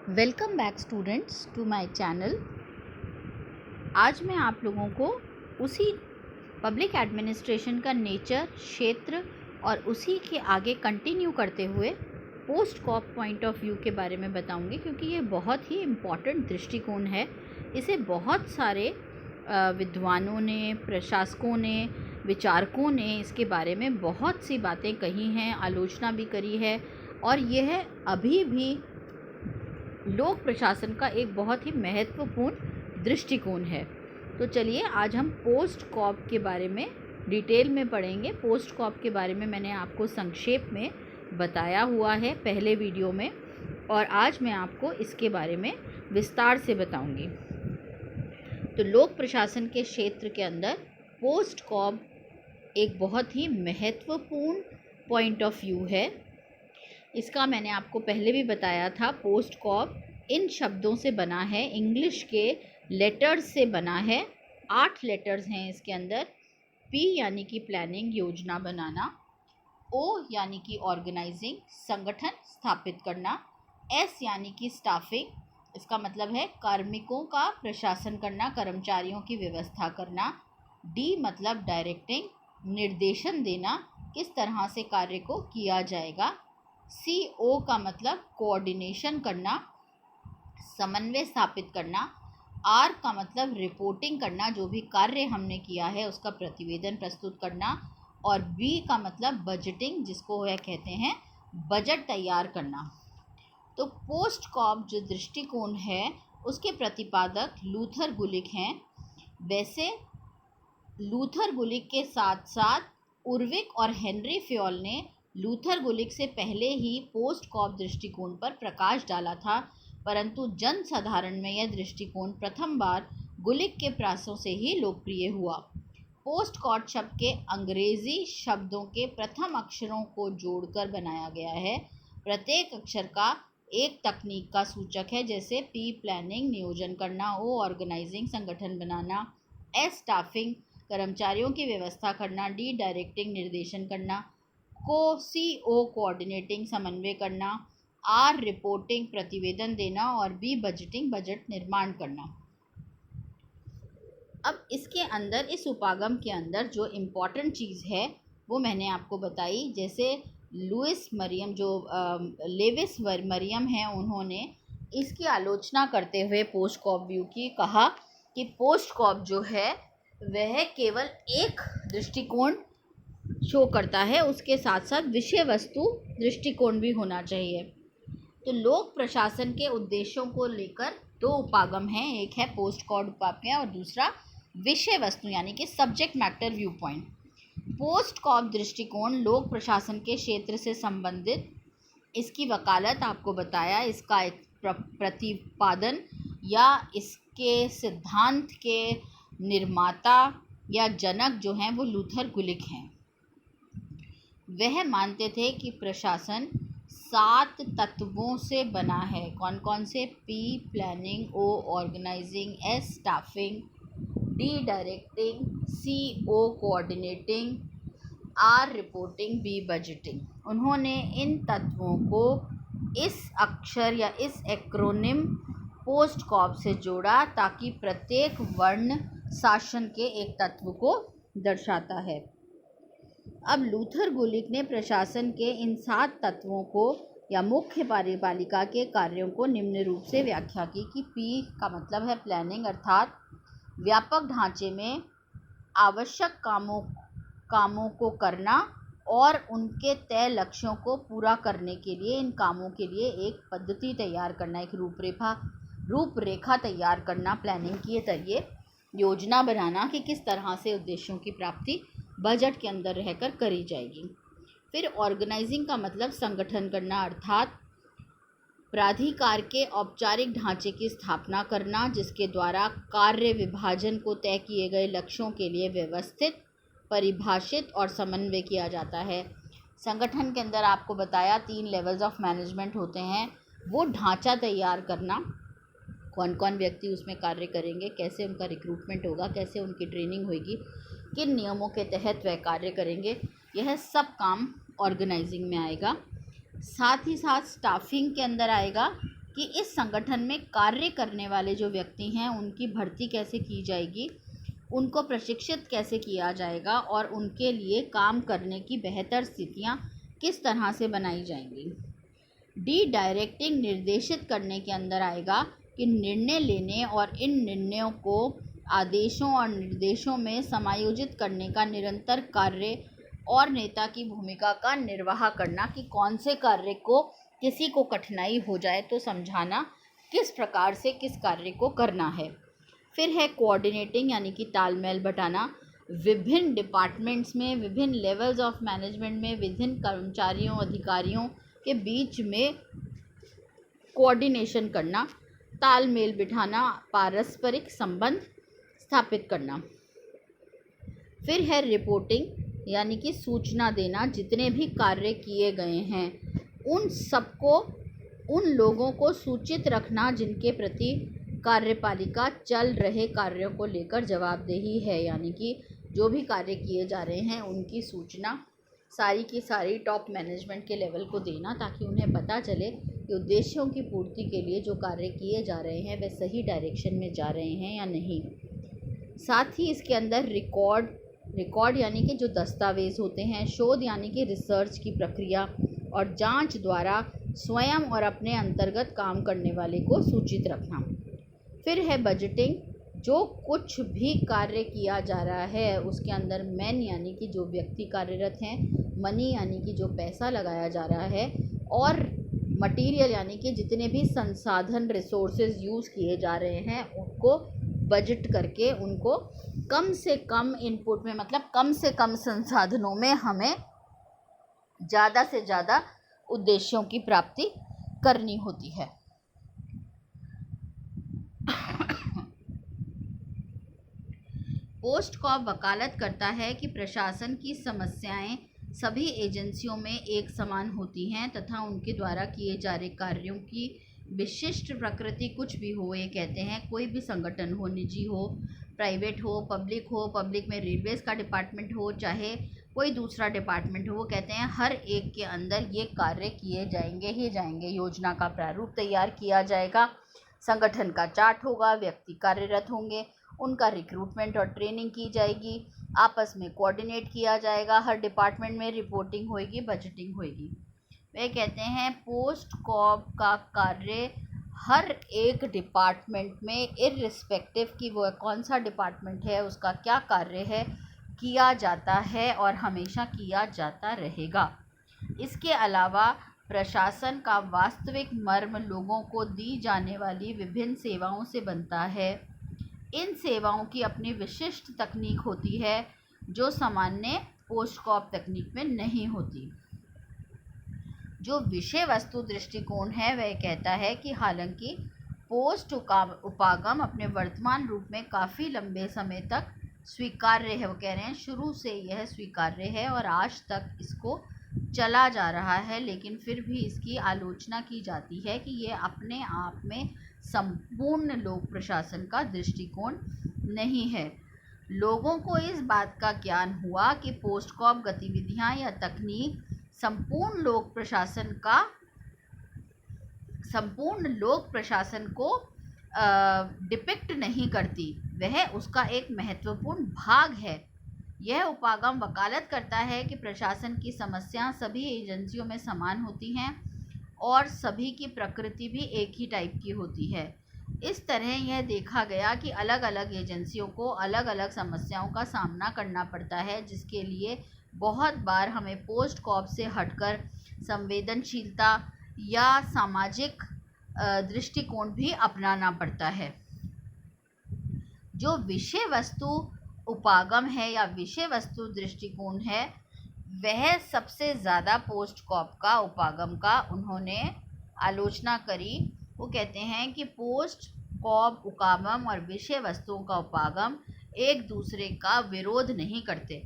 Welcome back students to my channel. आज मैं आप लोगों को उसी पब्लिक एडमिनिस्ट्रेशन का नेचर, क्षेत्र और उसी के आगे कंटिन्यू करते हुए post cop point of view के बारे में बताऊंगी, क्योंकि ये बहुत ही इम्पॉर्टेंट दृष्टिकोण है। इसे बहुत सारे विद्वानों ने, प्रशासकों ने, विचारकों ने इसके बारे में बहुत सी बातें कही हैं, आलोचना भी करी है, और यह अभी भी लोक प्रशासन का एक बहुत ही महत्वपूर्ण दृष्टिकोण है। तो चलिए आज हम पोस्ट कॉप के बारे में डिटेल में पढ़ेंगे। पोस्ट कॉप के बारे में मैंने आपको संक्षेप में बताया हुआ है पहले वीडियो में, और आज मैं आपको इसके बारे में विस्तार से बताऊंगी। तो लोक प्रशासन के क्षेत्र के अंदर पोस्ट कॉप एक बहुत ही महत्वपूर्ण पॉइंट ऑफ व्यू है। इसका मैंने आपको पहले भी बताया था। पोस्ट कॉप इन शब्दों से बना है, इंग्लिश के लेटर्स से बना है। 8 लेटर्स हैं इसके अंदर। P यानी कि प्लानिंग, योजना बनाना। O यानी कि ऑर्गेनाइजिंग, संगठन स्थापित करना। S यानी कि स्टाफिंग, इसका मतलब है कार्मिकों का प्रशासन करना, कर्मचारियों की व्यवस्था करना। D मतलब डायरेक्टिंग, निर्देशन देना, किस तरह से कार्य को किया जाएगा। CO का मतलब कोऑर्डिनेशन करना, समन्वय स्थापित करना। R का मतलब रिपोर्टिंग करना, जो भी कार्य हमने किया है उसका प्रतिवेदन प्रस्तुत करना। और B का मतलब बजटिंग, जिसको वह कहते हैं बजट तैयार करना। तो पोस्ट कॉप जो दृष्टिकोण है उसके प्रतिपादक लूथर गुलिक हैं। वैसे लूथर गुलिक के साथ साथ उर्विक और हेनरी फ्योल ने लूथर गुलिक से पहले ही पोस्ट कॉप दृष्टिकोण पर प्रकाश डाला था, परंतु जनसाधारण में यह दृष्टिकोण प्रथम बार गुलिक के प्रयासों से ही लोकप्रिय हुआ। पोस्ट कॉप शब्द के अंग्रेजी शब्दों के प्रथम अक्षरों को जोड़कर बनाया गया है। प्रत्येक अक्षर का एक तकनीक का सूचक है, जैसे P प्लानिंग, नियोजन करना, O ऑर्गेनाइजिंग, संगठन बनाना, S स्टाफिंग, कर्मचारियों की व्यवस्था करना, D डायरेक्टिंग, निर्देशन करना, CO कोऑर्डिनेटिंग, समन्वय करना, R रिपोर्टिंग, प्रतिवेदन देना, और B बजटिंग, बजट निर्माण करना। अब इसके अंदर, इस उपागम के अंदर जो इम्पॉर्टेंट चीज़ है वो मैंने आपको बताई। जैसे लुइस मरियम, जो लेविस मरियम हैं, उन्होंने इसकी आलोचना करते हुए पोस्ट कॉप व्यू की कहा कि पोस्ट कॉप जो है वह केवल एक दृष्टिकोण शो करता है, उसके साथ साथ विषय वस्तु दृष्टिकोण भी होना चाहिए। तो लोक प्रशासन के उद्देश्यों को लेकर 2 उपागम हैं, एक है पोस्ट कॉप उपागम और दूसरा विषय वस्तु यानी कि subject matter view point. Post cop दृष्टिकोण लोक प्रशासन के क्षेत्र से संबंधित, इसकी वकालत आपको बताया, इसका एक प्रतिपादन या इसके सिद्धांत के निर्माता या जनक जो हैं वो लूथर गुलिक हैं। वह मानते थे कि प्रशासन 7 तत्वों से बना है। कौन कौन से? P planning, O organising, S staffing, D directing, CO coordinating, R reporting, B budgeting. उन्होंने इन तत्वों को इस अक्षर या इस एक्रोनिम पोस्ट कॉप से जोड़ा, ताकि प्रत्येक वर्ण शासन के एक तत्व को दर्शाता है। अब लूथर गुलिक ने प्रशासन के इन 7 तत्वों को या मुख्य कार्यपालिका के कार्यों को निम्न रूप से व्याख्या की कि P का मतलब है प्लानिंग, अर्थात व्यापक ढांचे में आवश्यक कामों को करना और उनके तय लक्ष्यों को पूरा करने के लिए इन कामों के लिए एक पद्धति तैयार करना, एक रूपरेखा तैयार करना, प्लानिंग के जरिए योजना बनाना कि किस तरह से उद्देश्यों की प्राप्ति बजट के अंदर रहकर करी जाएगी। फिर ऑर्गेनाइजिंग का मतलब संगठन करना, अर्थात प्राधिकार के औपचारिक ढांचे की स्थापना करना, जिसके द्वारा कार्य विभाजन को तय किए गए लक्ष्यों के लिए व्यवस्थित, परिभाषित और समन्वय किया जाता है। संगठन के अंदर आपको बताया 3 लेवल्स ऑफ मैनेजमेंट होते हैं। वो ढांचा तैयार करना, कौन कौन व्यक्ति उसमें कार्य करेंगे, कैसे उनका रिक्रूटमेंट होगा, कैसे उनकी ट्रेनिंग होगी, किन नियमों के तहत वह कार्य करेंगे, यह सब काम ऑर्गेनाइजिंग में आएगा। साथ ही साथ स्टाफिंग के अंदर आएगा कि इस संगठन में कार्य करने वाले जो व्यक्ति हैं उनकी भर्ती कैसे की जाएगी, उनको प्रशिक्षित कैसे किया जाएगा और उनके लिए काम करने की बेहतर स्थितियां किस तरह से बनाई जाएंगी। डी डायरेक्टिंग निर्देशित करने के अंदर आएगा कि निर्णय लेने और इन निर्णयों को आदेशों और निर्देशों में समायोजित करने का निरंतर कार्य और नेता की भूमिका का निर्वाह करना कि कौन से कार्य को किसी को कठिनाई हो जाए तो समझाना किस प्रकार से किस कार्य को करना है। फिर है कोऑर्डिनेटिंग यानी कि तालमेल बैठाना, विभिन्न डिपार्टमेंट्स में, विभिन्न लेवल्स ऑफ मैनेजमेंट में, विभिन्न कर्मचारियों अधिकारियों के बीच में कोऑर्डिनेशन करना, तालमेल बिठाना, पारस्परिक संबंध स्थापित करना। फिर है रिपोर्टिंग यानी कि सूचना देना, जितने भी कार्य किए गए हैं उन सबको, उन लोगों को सूचित रखना जिनके प्रति कार्यपालिका चल रहे कार्यों को लेकर जवाबदेही है, यानी कि जो भी कार्य किए जा रहे हैं उनकी सूचना सारी की सारी टॉप मैनेजमेंट के लेवल को देना, ताकि उन्हें पता चले कि उद्देश्यों की पूर्ति के लिए जो कार्य किए जा रहे हैं वे सही डायरेक्शन में जा रहे हैं या नहीं। साथ ही इसके अंदर रिकॉर्ड यानी कि जो दस्तावेज होते हैं, शोध यानी कि रिसर्च की प्रक्रिया और जांच द्वारा स्वयं और अपने अंतर्गत काम करने वाले को सूचित रखना। फिर है बजटिंग, जो कुछ भी कार्य किया जा रहा है उसके अंदर मैन यानी कि जो व्यक्ति कार्यरत हैं, मनी यानी कि जो पैसा लगाया जा रहा है, और मटेरियल यानी कि जितने भी संसाधन रिसोर्सेज यूज़ किए जा रहे हैं उनको बजट करके उनको कम से कम इनपुट में, मतलब कम से कम संसाधनों में हमें ज़्यादा से ज़्यादा उद्देश्यों की प्राप्ति करनी होती है। पोस्ट कॉप वकालत करता है कि प्रशासन की समस्याएं सभी एजेंसियों में एक समान होती हैं तथा उनके द्वारा किए जा रहे कार्यों की विशिष्ट प्रकृति कुछ भी हो। ये कहते हैं कोई भी संगठन हो, निजी हो, प्राइवेट हो, पब्लिक में रेलवेज का डिपार्टमेंट हो, चाहे कोई दूसरा डिपार्टमेंट हो, वो कहते हैं हर एक के अंदर ये कार्य किए जाएंगे ही जाएंगे। योजना का प्रारूप तैयार किया जाएगा, संगठन का चार्ट होगा, व्यक्ति कार्यरत होंगे, उनका रिक्रूटमेंट और ट्रेनिंग की जाएगी, आपस में कोऑर्डिनेट किया जाएगा, हर डिपार्टमेंट में रिपोर्टिंग होएगी, बजटिंग होएगी। वे कहते हैं पोस्ट कॉप का कार्य हर एक डिपार्टमेंट में इर्रिस्पेक्टिव कि वो कौन सा डिपार्टमेंट है, उसका क्या कार्य है, किया जाता है और हमेशा किया जाता रहेगा। इसके अलावा प्रशासन का वास्तविक मर्म लोगों को दी जाने वाली विभिन्न सेवाओं से बनता है। इन सेवाओं की अपनी विशिष्ट तकनीक होती है जो सामान्य पोस्ट कॉप तकनीक में नहीं होती। जो विषय वस्तु दृष्टिकोण है वह कहता है कि हालांकि पोस्ट उपागम अपने वर्तमान रूप में काफ़ी लंबे समय तक स्वीकार्य है, वो कह रहे हैं शुरू से यह स्वीकार्य है और आज तक इसको चला जा रहा है, लेकिन फिर भी इसकी आलोचना की जाती है कि ये अपने आप में संपूर्ण लोक प्रशासन का दृष्टिकोण नहीं है। लोगों को इस बात का ज्ञान हुआ कि पोस्ट कॉप गतिविधियां या तकनीक संपूर्ण लोक प्रशासन को डिपिक्ट नहीं करती, वह उसका एक महत्वपूर्ण भाग है। यह उपागम वकालत करता है कि प्रशासन की समस्याएं सभी एजेंसियों में समान होती हैं और सभी की प्रकृति भी एक ही टाइप की होती है। इस तरह यह देखा गया कि अलग अलग एजेंसियों को अलग अलग समस्याओं का सामना करना पड़ता है, जिसके लिए बहुत बार हमें पोस्ट कॉप से हटकर संवेदनशीलता या सामाजिक दृष्टिकोण भी अपनाना पड़ता है। जो विषय वस्तु उपागम है या विषय वस्तु दृष्टिकोण है वह सबसे ज़्यादा पोस्ट कॉप का उपागम का उन्होंने आलोचना करी। वो कहते हैं कि पोस्ट कॉप उपागम और विषय वस्तुओं का उपागम एक दूसरे का विरोध नहीं करते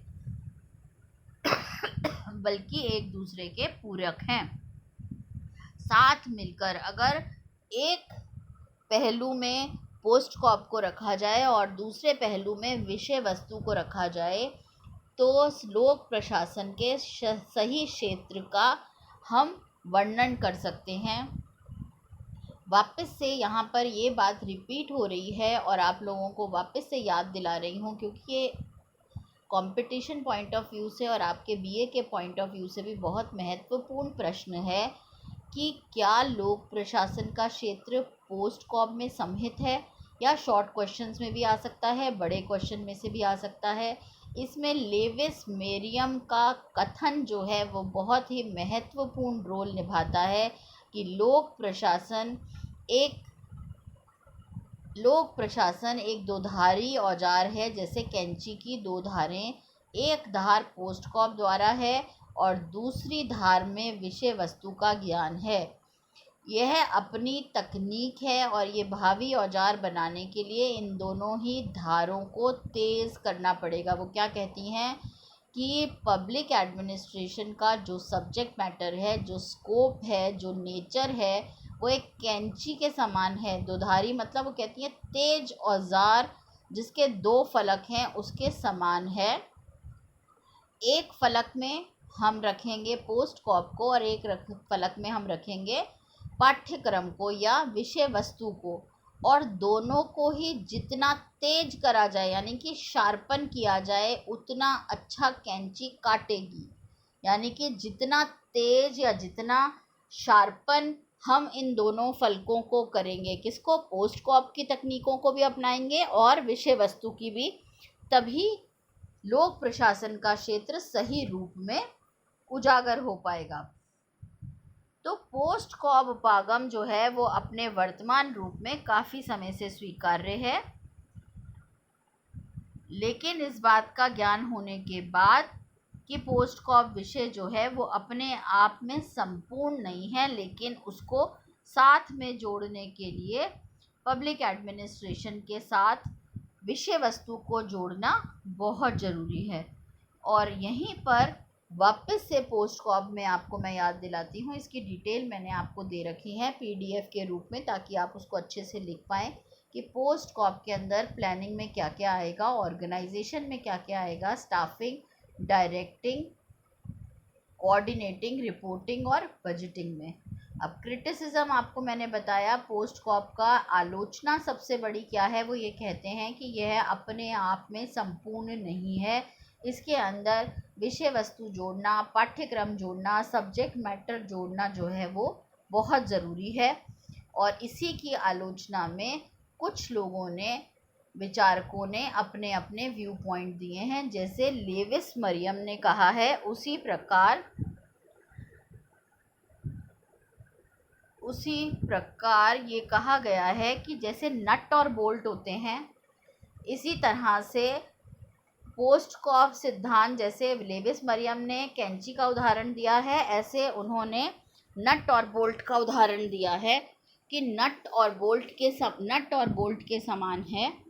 बल्कि एक दूसरे के पूरक हैं। साथ मिलकर अगर एक पहलू में पोस्ट कॉप को रखा जाए और दूसरे पहलू में विषय वस्तु को रखा जाए तो लोक प्रशासन के सही क्षेत्र का हम वर्णन कर सकते हैं। वापस से यहाँ पर ये बात रिपीट हो रही है और आप लोगों को वापस से याद दिला रही हूँ, क्योंकि ये कंपटीशन पॉइंट ऑफ व्यू से और आपके बीए के पॉइंट ऑफ व्यू से भी बहुत महत्वपूर्ण प्रश्न है कि क्या लोक प्रशासन का क्षेत्र पोस्ट कॉब में समहित है, या शॉर्ट क्वेश्चंस में भी आ सकता है, बड़े क्वेश्चन में से भी आ सकता है। इसमें लेविस मेरियम का कथन जो है वो बहुत ही महत्वपूर्ण रोल निभाता है कि लोक प्रशासन एक दोधारी औजार है। जैसे कैंची की दो धारें, एक धार पोस्ट कॉब द्वारा है और दूसरी धार में विषय वस्तु का ज्ञान है। यह अपनी तकनीक है और ये भावी औजार बनाने के लिए इन दोनों ही धारों को तेज करना पड़ेगा। वो क्या कहती हैं कि पब्लिक एडमिनिस्ट्रेशन का जो सब्जेक्ट मैटर है, जो स्कोप है, जो नेचर है, वो एक कैंची के समान है। दोधारी मतलब वो कहती है तेज औजार जिसके दो फलक हैं उसके समान है। एक फलक में हम रखेंगे पोस्ट कॉप को और एक फलक में हम रखेंगे पाठ्यक्रम को या विषय वस्तु को, और दोनों को ही जितना तेज करा जाए यानी कि शार्पन किया जाए उतना अच्छा कैंची काटेगी। यानी कि जितना तेज या जितना शार्पन हम इन दोनों फलकों को करेंगे, किसको, पोस्ट कॉप की तकनीकों को भी अपनाएंगे और विषय वस्तु की भी, तभी लोक प्रशासन का क्षेत्र सही रूप में उजागर हो पाएगा। तो पोस्ट कॉब उपागम जो है वो अपने वर्तमान रूप में काफ़ी समय से स्वीकार्य है, लेकिन इस बात का ज्ञान होने के बाद कि पोस्ट कॉब विषय जो है वो अपने आप में संपूर्ण नहीं है, लेकिन उसको साथ में जोड़ने के लिए पब्लिक एडमिनिस्ट्रेशन के साथ विषय वस्तु को जोड़ना बहुत ज़रूरी है। और यहीं पर वापस से पोस्ट कॉब में आपको मैं याद दिलाती हूँ, इसकी डिटेल मैंने आपको दे रखी है पीडीएफ के रूप में, ताकि आप उसको अच्छे से लिख पाएँ कि पोस्ट कॉब के अंदर प्लानिंग में क्या क्या आएगा, ऑर्गेनाइजेशन में क्या क्या आएगा, स्टाफिंग, डायरेक्टिंग, कोऑर्डिनेटिंग, रिपोर्टिंग और बजटिंग में। अब क्रिटिसिज्म आपको मैंने बताया पोस्ट कॉप का, आलोचना सबसे बड़ी क्या है, वो ये कहते हैं कि यह अपने आप में संपूर्ण नहीं है, इसके अंदर विषय वस्तु जोड़ना, पाठ्यक्रम जोड़ना, सब्जेक्ट मैटर जोड़ना जो है वो बहुत ज़रूरी है। और इसी की आलोचना में कुछ लोगों ने, विचारकों ने अपने अपने व्यू पॉइंट दिए हैं। जैसे लेविस मरियम ने कहा है उसी प्रकार ये कहा गया है कि जैसे नट और बोल्ट होते हैं, इसी तरह से पोस्ट कॉब सिद्धांत, जैसे लेविस मरियम ने कैंची का उदाहरण दिया है, ऐसे उन्होंने नट और बोल्ट का उदाहरण दिया है कि नट और बोल्ट के समान है।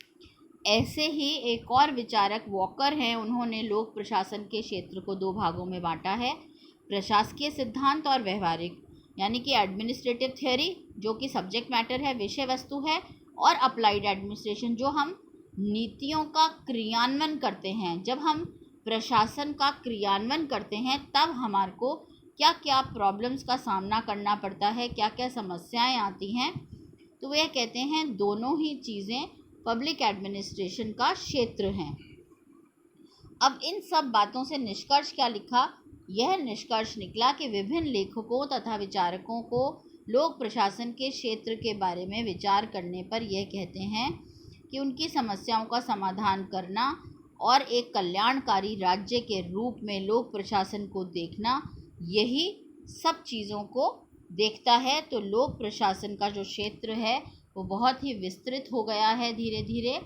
ऐसे ही एक और विचारक वॉकर हैं, उन्होंने लोक प्रशासन के क्षेत्र को दो भागों में बांटा है, प्रशासकीय सिद्धांत और व्यवहारिक, यानी कि एडमिनिस्ट्रेटिव थ्योरी जो कि सब्जेक्ट मैटर है, विषय वस्तु है, और अप्लाइड एडमिनिस्ट्रेशन जो हम नीतियों का क्रियान्वयन करते हैं। जब हम प्रशासन का क्रियान्वयन करते हैं तब हमारे को क्या क्या प्रॉब्लम्स का सामना करना पड़ता है, क्या क्या समस्याएं आती हैं। तो वे कहते हैं दोनों ही चीज़ें पब्लिक एडमिनिस्ट्रेशन का क्षेत्र हैं। अब इन सब बातों से निष्कर्ष क्या लिखा, यह निष्कर्ष निकला कि विभिन्न लेखकों तथा विचारकों को लोक प्रशासन के क्षेत्र के बारे में विचार करने पर यह कहते हैं कि उनकी समस्याओं का समाधान करना और एक कल्याणकारी राज्य के रूप में लोक प्रशासन को देखना, यही सब चीज़ों को देखता है। तो लोक प्रशासन का जो क्षेत्र है वो बहुत ही विस्तृत हो गया है धीरे धीरे,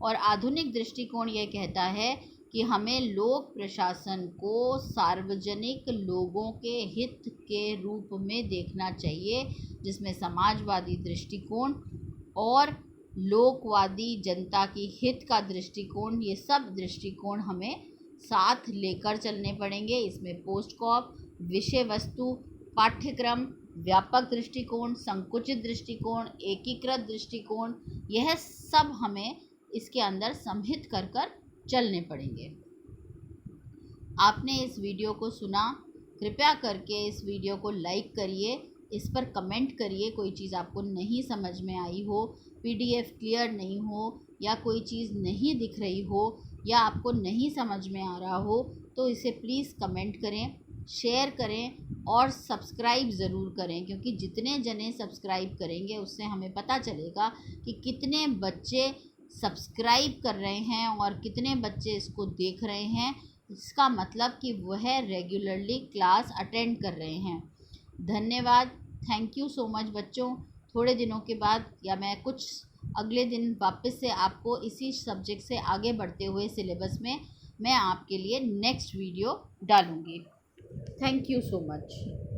और आधुनिक दृष्टिकोण ये कहता है कि हमें लोक प्रशासन को सार्वजनिक लोगों के हित के रूप में देखना चाहिए, जिसमें समाजवादी दृष्टिकोण और लोकवादी जनता की हित का दृष्टिकोण, ये सब दृष्टिकोण हमें साथ लेकर चलने पड़ेंगे। इसमें पोस्ट कॉप, विषय वस्तु, पाठ्यक्रम, व्यापक दृष्टिकोण, संकुचित दृष्टिकोण, एकीकृत दृष्टिकोण, यह सब हमें इसके अंदर सम्मिलित कर कर चलने पड़ेंगे। आपने इस वीडियो को सुना, कृपया करके इस वीडियो को लाइक करिए इस पर कमेंट करिए। कोई चीज़ आपको नहीं समझ में आई हो, पीडीएफ क्लियर नहीं हो, या कोई चीज़ नहीं दिख रही हो, या आपको नहीं समझ में आ रहा हो, तो इसे प्लीज़ कमेंट करें, शेयर करें और सब्सक्राइब ज़रूर करें, क्योंकि जितने जने सब्सक्राइब करेंगे उससे हमें पता चलेगा कि कितने बच्चे सब्सक्राइब कर रहे हैं और कितने बच्चे इसको देख रहे हैं। इसका मतलब कि वह रेगुलरली क्लास अटेंड कर रहे हैं। धन्यवाद। थैंक यू सो मच बच्चों। थोड़े दिनों के बाद या मैं कुछ अगले दिन वापस से आपको इसी सब्जेक्ट से आगे बढ़ते हुए सिलेबस में मैं आपके लिए नेक्स्ट वीडियो डालूँगी। Thank you so much.